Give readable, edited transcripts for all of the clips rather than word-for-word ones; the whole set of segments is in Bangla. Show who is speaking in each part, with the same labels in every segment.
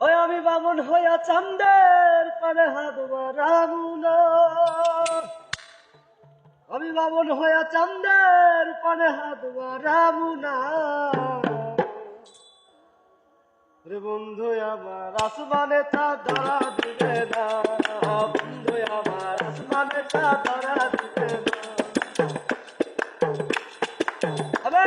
Speaker 1: ওই আমি বামন হইয়া চান্দের পানে হাত বাড়াবো না, আমি বামন হইয়া চান্দের পানে হাত বাড়াবো না। রে বন্ধু আমার আসমানে তা ধরা দিবে না, বন্ধু আমার আসমানে তা ধরা দিবে না। আবে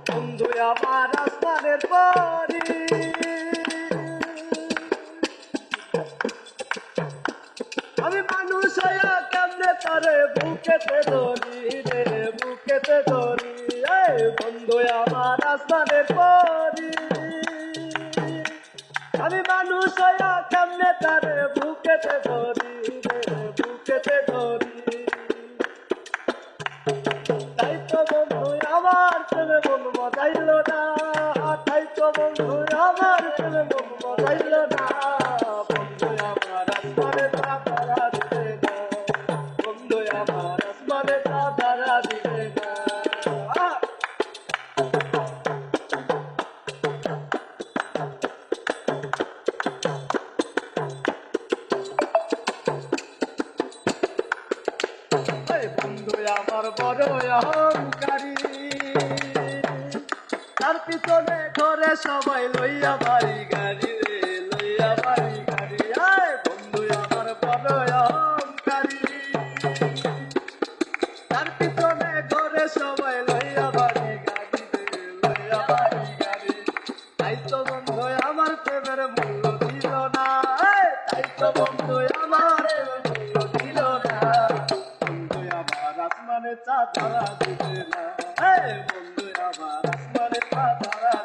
Speaker 1: বন্ধু আমার আসমানের পরি, আমি মানুষ হইয়া কেমনে তারে বুকেতে ধরি রে, বুকেতে ধরি। বন্ধু আমার আসমানের পরি, আমি মানুষ হইয়া কেমনে তারে বুকেতে ধরি রে, বুকেতে ধরি। তাই তো বন্ধু আমার প্রেমে মন বাজাইল না, তাই তো বন্ধু আমার প্রেমে মন বাজাইল না। বন্ধু আমার আসমানে তা ধরা দিবে না, বন্ধু আমার আসমানে তা ধরা দিবে না। বন্ধু আমার বড় অহংকারী, তার পিছনে ঘরে সবাই লইয়া বাড়ি গাড়ি রে, লইয়া বাড়ি গাড়ি। বন্ধু আমার বড় অহংকারী, তার পিছনে ঘরে সবাই লইয়া বাড়ি গাড়ি রে, লইয়া বাড়ি গাড়ি। তাই তো বন্ধু আমার প্রেমের মূল্য দিল না, তাই তো বন্ধু আমার প্রেমের মূল্য দিল না। বন্ধু আমার আসমানে তা ধরা দিবে না, বন্ধু আমার আসমানে তা ধরা